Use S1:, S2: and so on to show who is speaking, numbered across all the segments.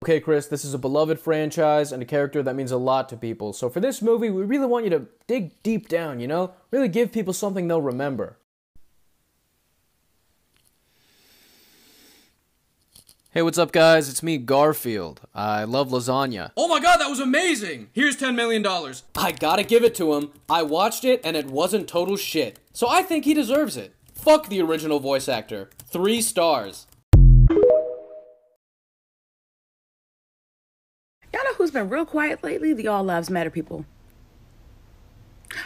S1: Okay, Chris, this is a beloved franchise and a character that means a lot to people. So for this movie, we really want you to dig deep down, you know? Really give people something they'll remember. Hey, what's up, guys? It's me, Garfield. I love lasagna.
S2: Oh my god, that was amazing! Here's $10 million.
S1: I gotta give it to him. I watched it, and it wasn't total shit. So I think he deserves it. Fuck the original voice actor. 3 stars.
S3: Y'all know who's been real quiet lately? The All Lives Matter people.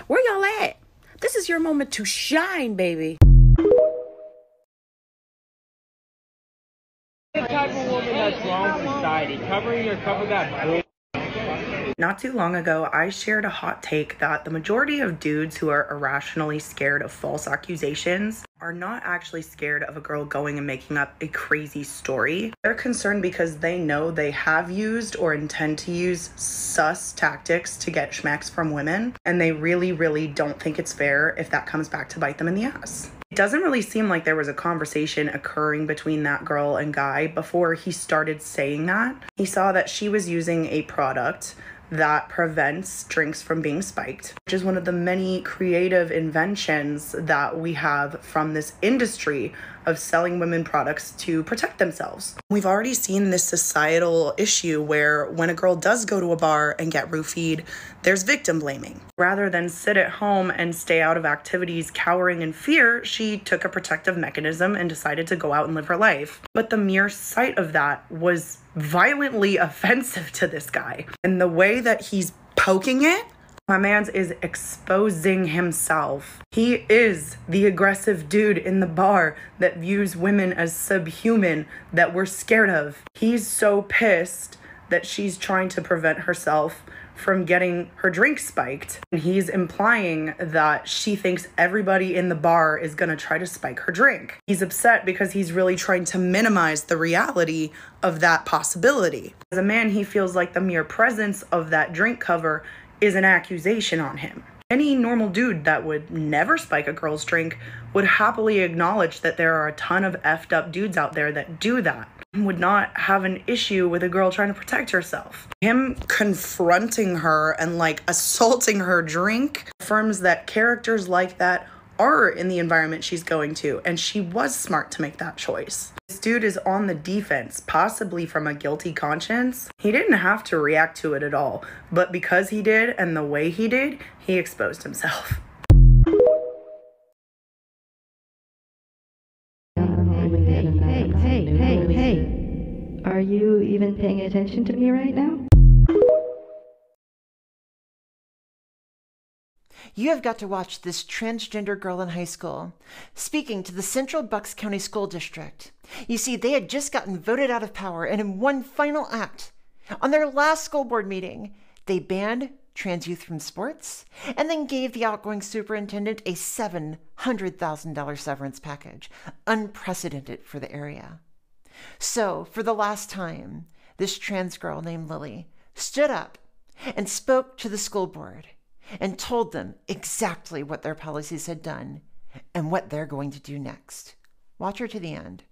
S3: Where y'all at? This is your moment to shine, baby.
S4: The type of woman that's wrong with society, covering your cup of that bull.
S3: Not too long ago, I shared a hot take that the majority of dudes who are irrationally scared of false accusations are not actually scared of a girl going and making up a crazy story. They're concerned because they know they have used or intend to use sus tactics to get schmacks from women, and they really don't think it's fair if that comes back to bite them in the ass. It doesn't really seem like there was a conversation occurring between that girl and guy before he started saying that. He saw that she was using a product that prevents drinks from being spiked, which is one of the many creative inventions that we have from this industry of selling women products to protect themselves. We've already seen this societal issue where when a girl does go to a bar and get roofied, there's victim blaming. Rather than sit at home and stay out of activities cowering in fear, she took a protective mechanism and decided to go out and live her life. But the mere sight of that was violently offensive to this guy. And the way that he's poking it, my man's is exposing himself. He is the aggressive dude in the bar that views women as subhuman that we're scared of. He's so pissed that she's trying to prevent herself from getting her drink spiked. And he's implying that she thinks everybody in the bar is gonna try to spike her drink. He's upset because he's really trying to minimize the reality of that possibility. As a man, he feels like the mere presence of that drink cover is an accusation on him. Any normal dude that would never spike a girl's drink would happily acknowledge that there are a ton of effed up dudes out there that do that. Would not have an issue with a girl trying to protect herself. Him confronting her and like assaulting her drink affirms that characters like that are in the environment she's going to, and she was smart to make that choice. This dude is on the defense, possibly from a guilty conscience. He didn't have to react to it at all, but because he did and the way he did, he exposed himself.
S5: Hey, are you even paying attention to me right now?
S6: You have got to watch this transgender girl in high school speaking to the Central Bucks County School District. You see, they had just gotten voted out of power, and in one final act, on their last school board meeting, they banned trans youth from sports and then gave the outgoing superintendent a $700,000 severance package, unprecedented for the area. So, for the last time, this trans girl named Lily stood up and spoke to the school board and told them exactly what their policies had done and what they're going to do next. Watch her to the end.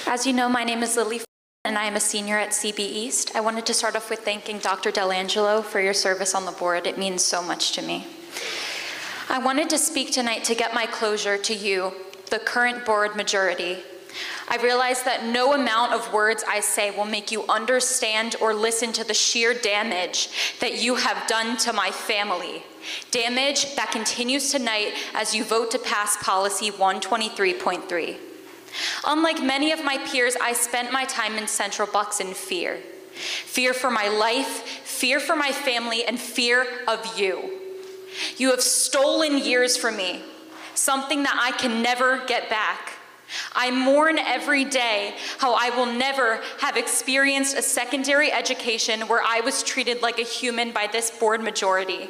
S7: As you know, my name is Lily, and I am a senior at CB East. I wanted to start off with thanking Dr. Delangelo for your service on the board. It means so much to me. I wanted to speak tonight to get my closure to you, the current board majority. I realize that no amount of words I say will make you understand or listen to the sheer damage that you have done to my family. Damage that continues tonight as you vote to pass policy 123.3. Unlike many of my peers, I spent my time in Central Bucks in fear. Fear for my life, fear for my family, and fear of you. You have stolen years from me, something that I can never get back. I mourn every day how I will never have experienced a secondary education where I was treated like a human by this board majority,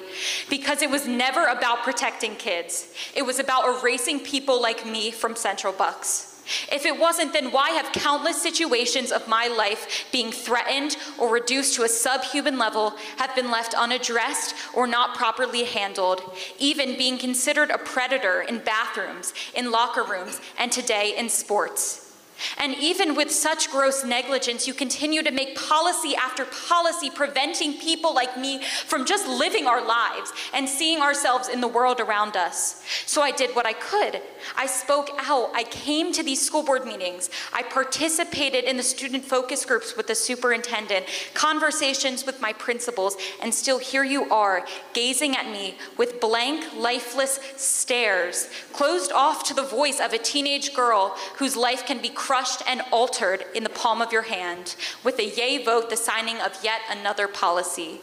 S7: because it was never about protecting kids. It was about erasing people like me from Central Bucks. If it wasn't, then why have countless situations of my life being threatened or reduced to a subhuman level have been left unaddressed or not properly handled, even being considered a predator in bathrooms, in locker rooms, and today in sports? And even with such gross negligence, you continue to make policy after policy preventing people like me from just living our lives and seeing ourselves in the world around us. So I did what I could. I spoke out. I came to these school board meetings. I participated in the student focus groups with the superintendent, conversations with my principals, and still here you are, gazing at me with blank, lifeless stares, closed off to the voice of a teenage girl whose life can be crushed and altered in the palm of your hand, with a yay vote the signing of yet another policy.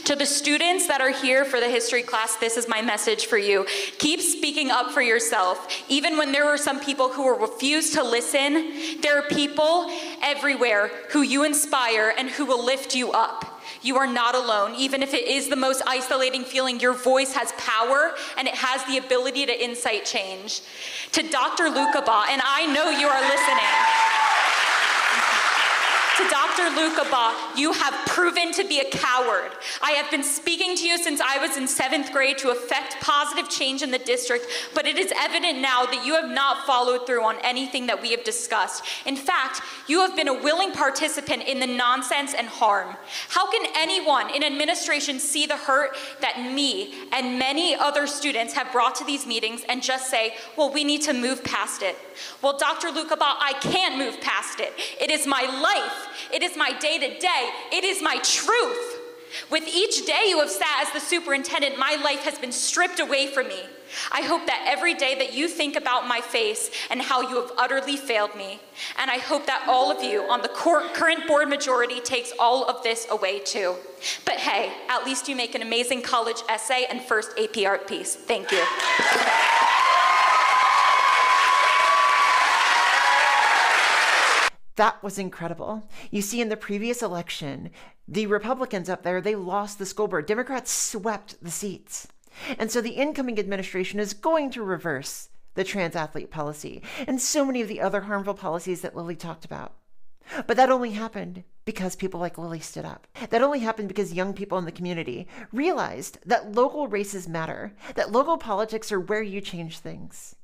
S7: To the students that are here for the history class, this is my message for you. Keep speaking up for yourself. Even when there are some people who will refuse to listen, there are people everywhere who you inspire and who will lift you up. You are not alone. Even if it is the most isolating feeling, your voice has power and it has the ability to incite change. To Dr. Lukabaugh, and I know you are listening. To Dr. Lukabaugh, you have proven to be a coward. I have been speaking to you since I was in 7th grade to effect positive change in the district, but it is evident now that you have not followed through on anything that we have discussed. In fact, you have been a willing participant in the nonsense and harm. How can anyone in administration see the hurt that me and many other students have brought to these meetings and just say, well, we need to move past it? Well, Dr. Lukabaugh, I can't move past it. It is my life. It is my day-to-day. It is my truth. With each day you have sat as the superintendent, my life has been stripped away from me. I hope that every day that you think about my face and how you have utterly failed me. And I hope that all of you on the current board majority takes all of this away too. But hey, at least you make an amazing college essay and first AP art piece. Thank you.
S6: That was incredible. You see, in the previous election, the Republicans up there, they lost the school board. Democrats swept the seats. And so the incoming administration is going to reverse the trans athlete policy and so many of the other harmful policies that Lily talked about. But that only happened because people like Lily stood up. That only happened because young people in the community realized that local races matter, that local politics are where you change things.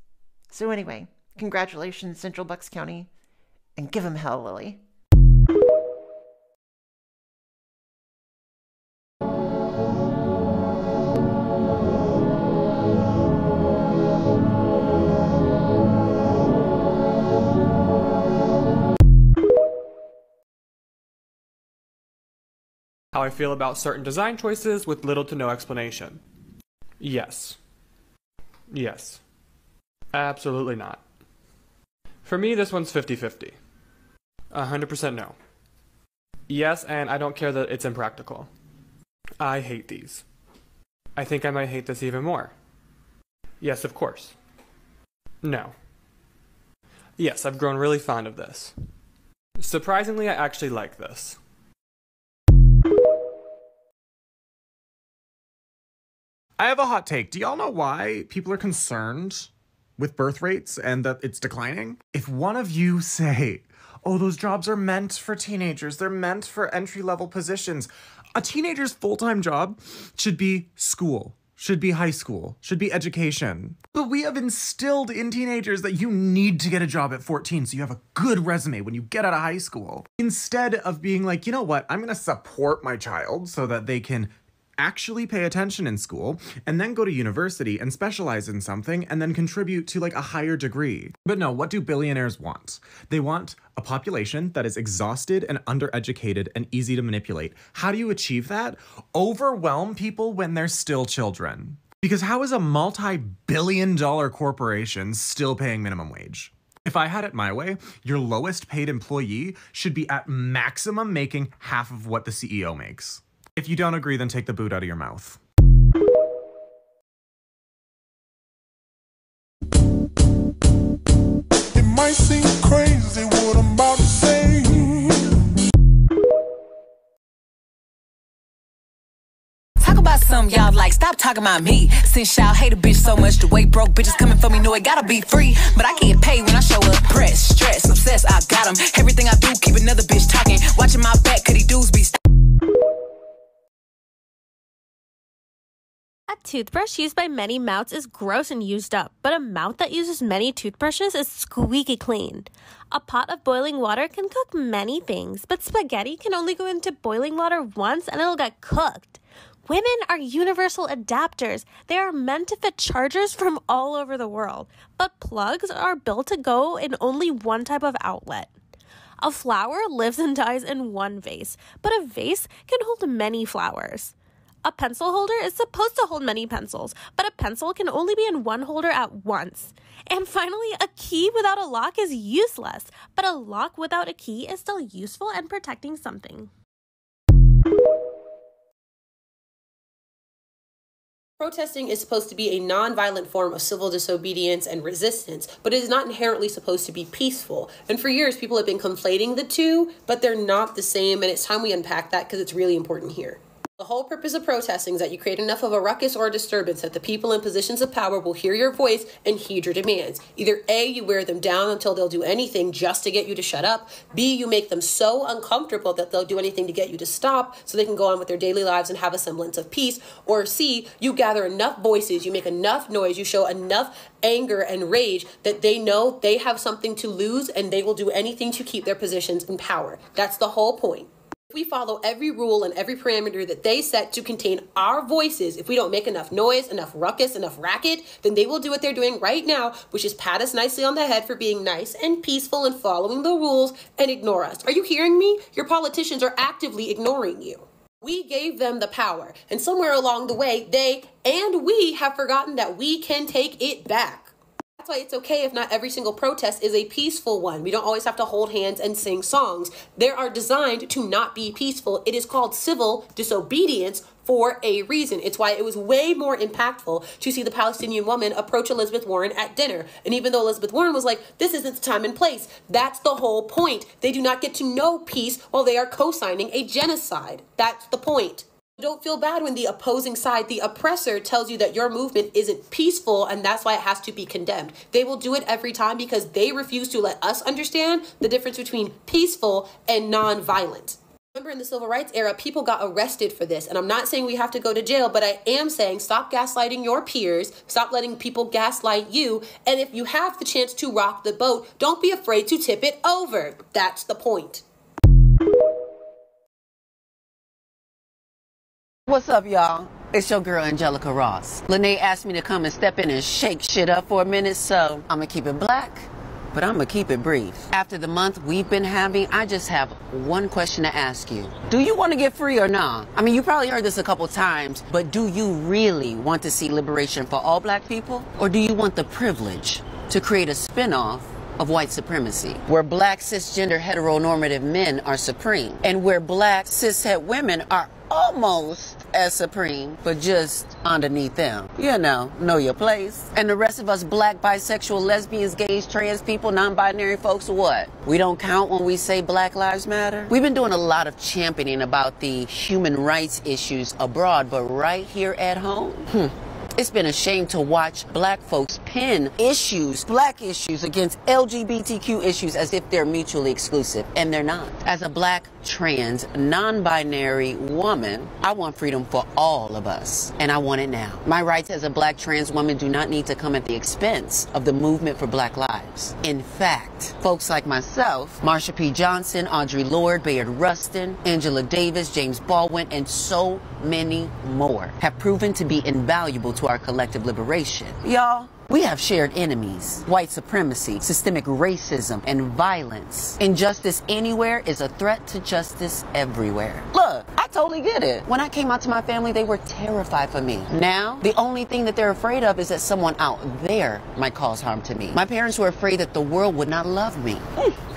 S6: So anyway, congratulations, Central Bucks County. And give him hell, Lily.
S8: How I feel about certain design choices with little to no explanation. Yes. Yes. Absolutely not. For me, this one's 50-50. 100% no. Yes, and I don't care that it's impractical. I hate these. I think I might hate this even more. Yes, of course. No. Yes, I've grown really fond of this. Surprisingly, I actually like this.
S9: I have a hot take. Do y'all know why people are concerned with birth rates and that it's declining? If one of you say, oh, those jobs are meant for teenagers, they're meant for entry-level positions. A teenager's full-time job should be school, should be high school, should be education. But we have instilled in teenagers that you need to get a job at 14 so you have a good resume when you get out of high school. Instead of being like, you know what, I'm gonna support my child so that they can actually pay attention in school, and then go to university and specialize in something, and then contribute to like a higher degree. But no, what do billionaires want? They want a population that is exhausted and undereducated and easy to manipulate. How do you achieve that? Overwhelm people when they're still children. Because how is a multi-billion-dollar corporation still paying minimum wage? If I had it my way, your lowest paid employee should be at maximum making half of what the CEO makes. If you don't agree, then take the boot out of your mouth.
S10: It might seem crazy what I'm about to say.
S11: Talk about something y'all like, stop talking about me. Since y'all hate a bitch so much, the way broke bitches coming for me know it gotta be free. But I get paid when I show up. Press, stress, obsessed, I got 'em. Everything I do, keep another bitch talking. Watching my back, could he dudes be
S12: toothbrush used by many mouths is gross and used up, but a mouth that uses many toothbrushes is squeaky clean. A pot of boiling water can cook many things, but spaghetti can only go into boiling water once and it'll get cooked. Women are universal adapters. They are meant to fit chargers from all over the world, but plugs are built to go in only one type of outlet. A flower lives and dies in one vase, but a vase can hold many flowers. A pencil holder is supposed to hold many pencils, but a pencil can only be in one holder at once. And finally, a key without a lock is useless, but a lock without a key is still useful and protecting something.
S13: Protesting is supposed to be a non-violent form of civil disobedience and resistance, but it is not inherently supposed to be peaceful. And for years, people have been conflating the two, but they're not the same, and it's time we unpack that because it's really important here. The whole purpose of protesting is that you create enough of a ruckus or a disturbance that the people in positions of power will hear your voice and heed your demands. Either A, you wear them down until they'll do anything just to get you to shut up. B, you make them so uncomfortable that they'll do anything to get you to stop so they can go on with their daily lives and have a semblance of peace. Or C, you gather enough voices, you make enough noise, you show enough anger and rage that they know they have something to lose and they will do anything to keep their positions in power. That's the whole point. If we follow every rule and every parameter that they set to contain our voices, if we don't make enough noise, enough ruckus, enough racket, then they will do what they're doing right now, which is pat us nicely on the head for being nice and peaceful and following the rules and ignore us. Are you hearing me? Your politicians are actively ignoring you. We gave them the power, and somewhere along the way, they and we have forgotten that we can take it back. That's why it's okay if not every single protest is a peaceful one. We don't always have to hold hands and sing songs. They are designed to not be peaceful. It is called civil disobedience for a reason. It's why it was way more impactful to see the Palestinian woman approach Elizabeth Warren at dinner. And even though Elizabeth Warren was like, this isn't the time and place, that's the whole point. They do not get to know peace while they are co-signing a genocide. That's the point. Don't feel bad when the opposing side, the oppressor, tells you that your movement isn't peaceful and that's why it has to be condemned. They will do it every time because they refuse to let us understand the difference between peaceful and non-violent. Remember, in the civil rights era, people got arrested for this. And I'm not saying we have to go to jail, but I am saying stop gaslighting your peers, stop letting people gaslight you. And if you have the chance to rock the boat, don't be afraid to tip it over. That's the point.
S14: What's up, y'all? It's your girl, Angelica Ross. Lene asked me to come and step in and shake shit up for a minute, so I'm gonna keep it black, but I'm gonna keep it brief. After the month we've been having, I just have one question to ask you. Do you want to get free or not? I mean, you probably heard this a couple times, but do you really want to see liberation for all black people? Or do you want the privilege to create a spinoff of white supremacy, where black cisgender heteronormative men are supreme, and where black cishet women are almost as supreme, but just underneath them? You know your place. And the rest of us black, bisexual, lesbians, gays, trans people, non-binary folks, what? We don't count when we say Black Lives Matter? We've been doing a lot of championing about the human rights issues abroad, but right here at home, it's been a shame to watch black folks pin black issues against LGBTQ issues as if they're mutually exclusive, and they're not. As a black, trans, non-binary woman, I want freedom for all of us, and I want it now. My rights as a black trans woman do not need to come at the expense of the movement for black lives. In fact, folks like myself, Marsha P. Johnson, Audre Lorde, Bayard Rustin, Angela Davis, James Baldwin, and so many more have proven to be invaluable to our collective liberation. Y'all, we have shared enemies: white supremacy, systemic racism, and violence. Injustice anywhere is a threat to justice everywhere. Look, I totally get it. When I came out to my family, they were terrified for me. Now, the only thing that they're afraid of is that someone out there might cause harm to me. My parents were afraid that the world would not love me,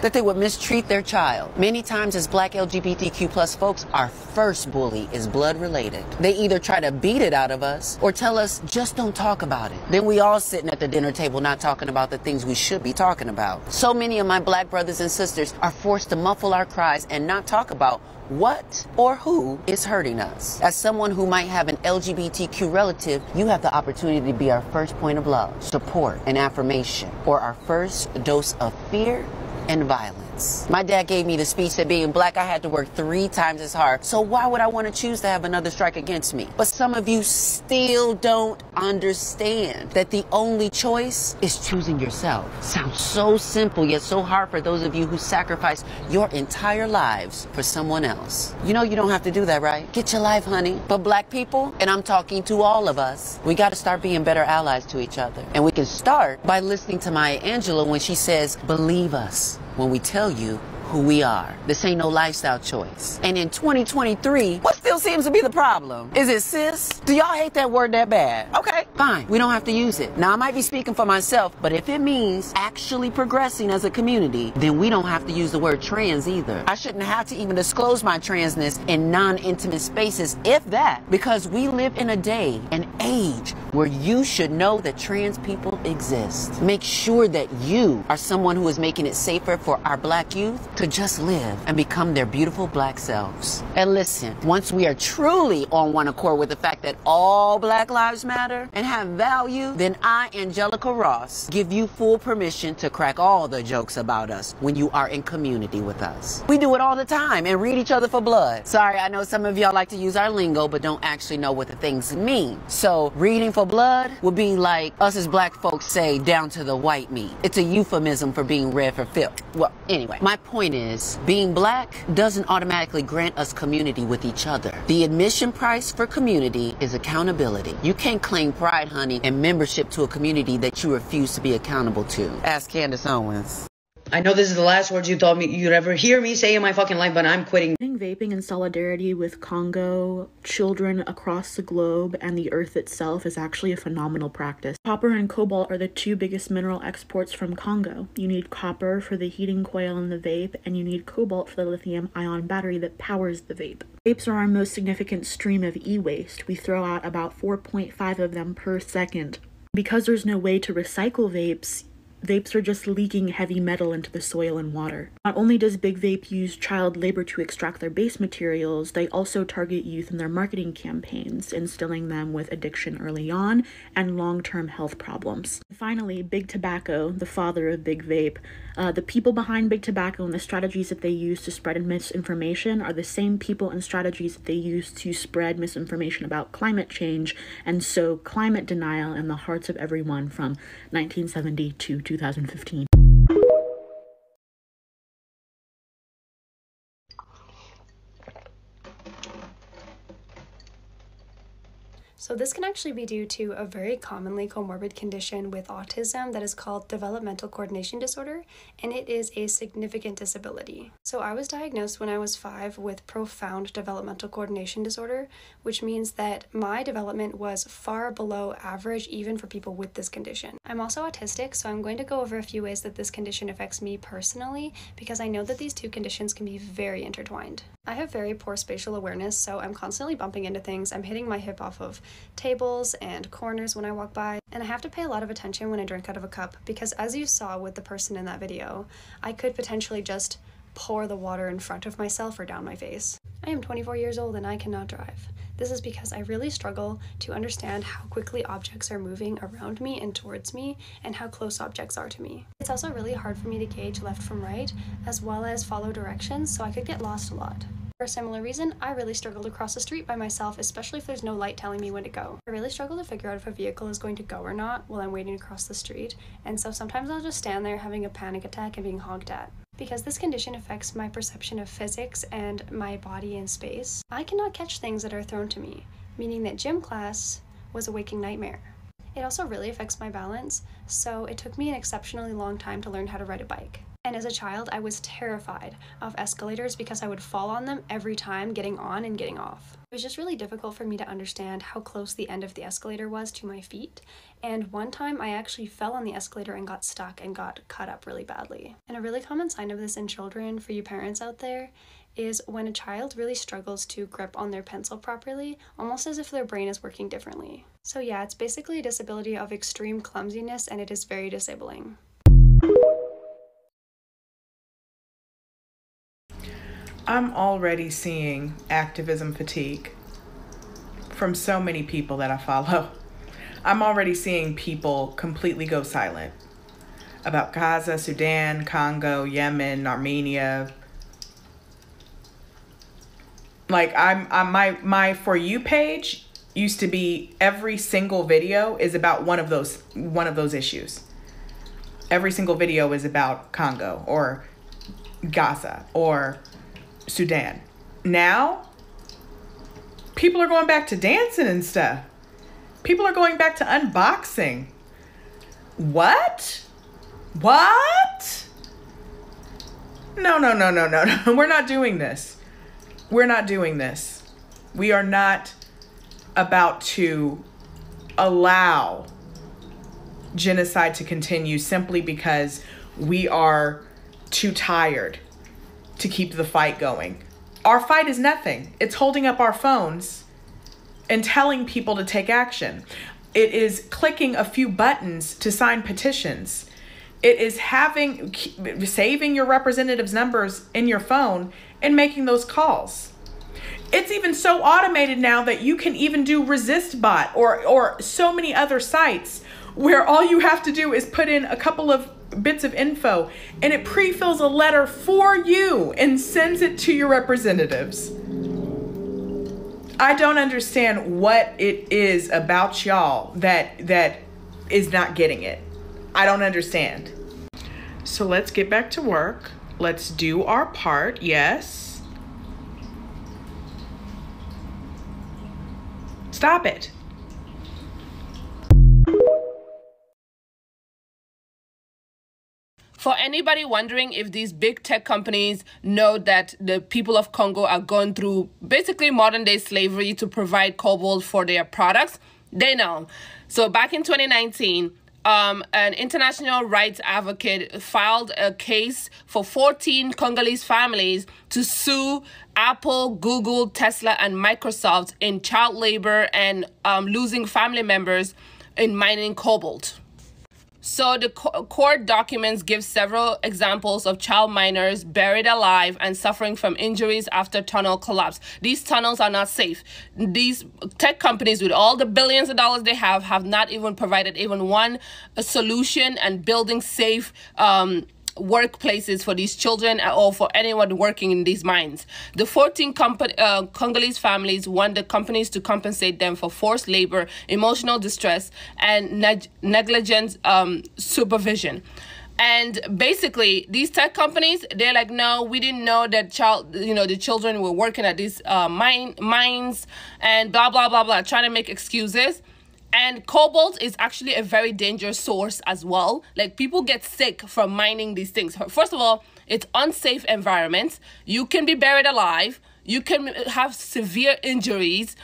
S14: that they would mistreat their child. Many times as black LGBTQ plus folks, our first bully is blood related. They either try to beat it out of us or tell us, just don't talk about it. Then we all sitting at the dinner table not talking about the things we should be talking about. So many of my black brothers and sisters are forced to muffle our cries and not talk about what or who is hurting us. As someone who might have an LGBTQ relative, you have the opportunity to be our first point of love, support, and affirmation, or our first dose of fear and violence. once. My dad gave me the speech that being black, I had to work 3 times as hard. So why would I want to choose to have another strike against me? But some of you still don't understand that the only choice is choosing yourself. Sounds so simple, yet so hard for those of you who sacrifice your entire lives for someone else. You know you don't have to do that, right? Get your life, honey. But black people, and I'm talking to all of us, we got to start being better allies to each other. And we can start by listening to Maya Angelou when she says, believe us when we tell you who we are. This ain't no lifestyle choice. And in 2023, what still seems to be the problem? Is it cis? Do y'all hate that word that bad? Okay, fine. We don't have to use it. Now, I might be speaking for myself, but if it means actually progressing as a community, then we don't have to use the word trans either. I shouldn't have to even disclose my transness in non-intimate spaces, if that, because we live in a day, an age, where you should know that trans people exist. Make sure that you are someone who is making it safer for our black youth to just live and become their beautiful black selves. And listen, once we are truly on one accord with the fact that all black lives matter and have value, then I, Angelica Ross, give you full permission to crack all the jokes about us when you are in community with us. We do it all the time and read each other for blood. Sorry, I know some of y'all like to use our lingo but don't actually know what the things mean. So reading for blood would be like us as black folks say down to the white meat. It's a euphemism for being red for filth. Well, anyway, my point is, being black doesn't automatically grant us community with each other. The admission price for community is accountability. You can't claim pride, honey, and membership to a community that you refuse to be accountable to. Ask Candace Owens.
S15: I know this is the last words you thought you'd ever hear me say in my fucking life, but I'm quitting.
S3: Vaping in solidarity with Congo, children across the globe, and the earth itself is actually a phenomenal practice. Copper and cobalt are the 2 biggest mineral exports from Congo. You need copper for the heating coil in the vape, and you need cobalt for the lithium-ion battery that powers the vape. Vapes are our most significant stream of e-waste. We throw out about 4.5 of them per second. Because there's no way to recycle vapes are just leaking heavy metal into the soil and water. Not only does Big Vape use child labor to extract their base materials, they also target youth in their marketing campaigns, instilling them with addiction early on and long-term health problems. Finally, Big Tobacco, the father of Big Vape. The people behind Big Tobacco and the strategies that they use to spread misinformation are the same people and strategies that they use to spread misinformation about climate change and sow climate denial in the hearts of everyone from 1970 to 2015.
S16: So this can actually be due to a very commonly comorbid condition with autism that is called developmental coordination disorder, and it is a significant disability. So I was diagnosed when I was 5 with profound developmental coordination disorder, which means that my development was far below average even for people with this condition. I'm also autistic, so I'm going to go over a few ways that this condition affects me personally, because I know that these 2 conditions can be very intertwined. I have very poor spatial awareness, so I'm constantly bumping into things. I'm hitting my hip off of tables and corners when I walk by, and I have to pay a lot of attention when I drink out of a cup, because as you saw with the person in that video, I could potentially just pour the water in front of myself or down my face. I am 24 years old and I cannot drive. This is because I really struggle to understand how quickly objects are moving around me and towards me, and how close objects are to me. It's also really hard for me to gauge left from right, as well as follow directions, so I could get lost a lot. For a similar reason, I really struggle to cross the street by myself, especially if there's no light telling me when to go. I really struggle to figure out if a vehicle is going to go or not while I'm waiting to cross the street, and so sometimes I'll just stand there having a panic attack and being honked at. Because this condition affects my perception of physics and my body in space, I cannot catch things that are thrown to me, meaning that gym class was a waking nightmare. It also really affects my balance, so it took me an exceptionally long time to learn how to ride a bike. And as a child, I was terrified of escalators because I would fall on them every time getting on and getting off. It was just really difficult for me to understand how close the end of the escalator was to my feet, and one time I actually fell on the escalator and got stuck and got cut up really badly. And a really common sign of this in children, for you parents out there, is when a child really struggles to grip on their pencil properly, almost as if their brain is working differently. So yeah, it's basically a disability of extreme clumsiness, and it is very disabling.
S17: I'm already seeing activism fatigue from so many people that I follow. I'm already seeing people completely go silent. about Gaza, Sudan, Congo, Yemen, Armenia. Like my For You page used to be every single video is about one of those issues. Every single video is about Congo or Gaza or Sudan. Now, people are going back to dancing and stuff. People are going back to unboxing. What? What? No. We're not doing this. We're not doing this. We are not about to allow genocide to continue simply because we are too tired to keep the fight going. Our fight is nothing. It's holding up our phones and telling people to take action. It is clicking a few buttons to sign petitions. It is saving your representative's numbers in your phone and making those calls. It's even so automated now that you can even do ResistBot or so many other sites where all you have to do is put in a couple of bits of info and it pre-fills a letter for you and sends it to your representatives. I don't understand what it is about y'all that is not getting it. I don't understand. So let's get back to work. Let's do our part. Yes. Stop it.
S18: For anybody wondering if these big tech companies know that the people of Congo are going through basically modern day slavery to provide cobalt for their products, they know. So back in 2019, an international rights advocate filed a case for 14 Congolese families to sue Apple, Google, Tesla, and Microsoft in child labor and losing family members in mining cobalt. So the court documents give several examples of child miners buried alive and suffering from injuries after tunnel collapse. These tunnels are not safe. These tech companies, with all the billions of dollars they have not even provided even one solution and building safe workplaces for these children or for anyone working in these mines. The 14 Congolese families want the companies to compensate them for forced labor, emotional distress, and negligent supervision. And basically, these tech companies, they're like, no, we didn't know that the children were working at these mines and blah, blah, blah, blah, trying to make excuses. And cobalt is actually a very dangerous source as well. Like, people get sick from mining these things. First of all, it's unsafe environments. You can be buried alive. You can have severe injuries.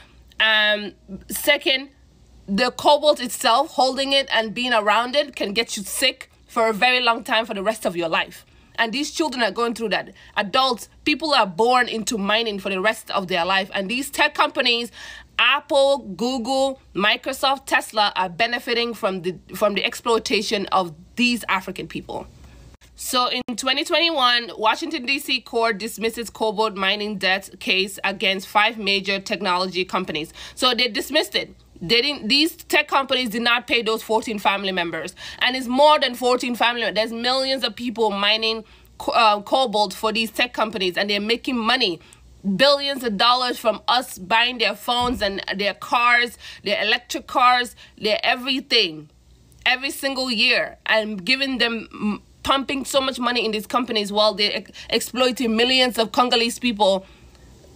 S18: Second, the cobalt itself, holding it and being around it, can get you sick for a very long time for the rest of your life. And these children are going through that. Adults, people are born into mining for the rest of their life. And these tech companies, Apple, Google, Microsoft, Tesla, are benefiting from the exploitation of these African people. So in 2021, Washington, D.C. court dismisses cobalt mining debt case against 5 major technology companies. So they dismissed it. These tech companies did not pay those 14 family members. And it's more than 14 family members. There's millions of people mining cobalt for these tech companies, and they're making money. Billions of dollars from us buying their phones and their cars, their electric cars, their everything, every single year, and giving them, pumping so much money in these companies while they're exploiting millions of Congolese people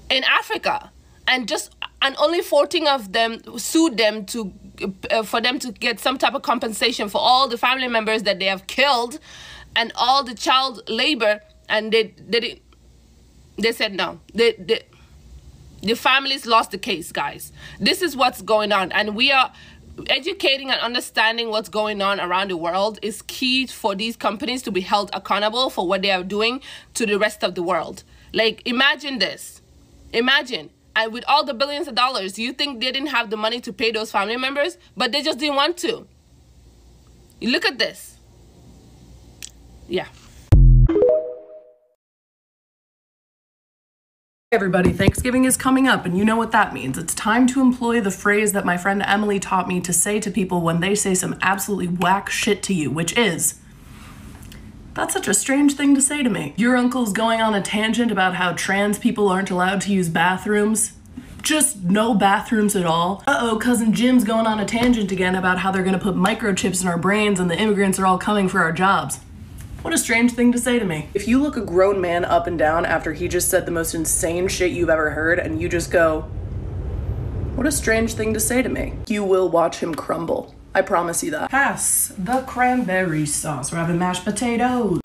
S18: in Africa. And only 14 of them sued them for them to get some type of compensation for all the family members that they have killed and all the child labor, and they said no. The families lost the case, guys. This is what's going on. And we are educating and understanding what's going on around the world is key for these companies to be held accountable for what they are doing to the rest of the world. Like, imagine this. Imagine. And with all the billions of dollars, you think they didn't have the money to pay those family members? But they just didn't want to. You look at this. Yeah.
S19: Everybody, Thanksgiving is coming up, and you know what that means. It's time to employ the phrase that my friend Emily taught me to say to people when they say some absolutely whack shit to you, which is, That's such a strange thing to say to me. Your uncle's going on a tangent about how trans people aren't allowed to use bathrooms. Just no bathrooms at all. Uh-oh, cousin Jim's going on a tangent again about how they're gonna put microchips in our brains and the immigrants are all coming for our jobs. What a strange thing to say to me. If you look a grown man up and down after he just said the most insane shit you've ever heard and you just go, what a strange thing to say to me, you will watch him crumble. I promise you that. Pass the cranberry sauce. We're having mashed potatoes.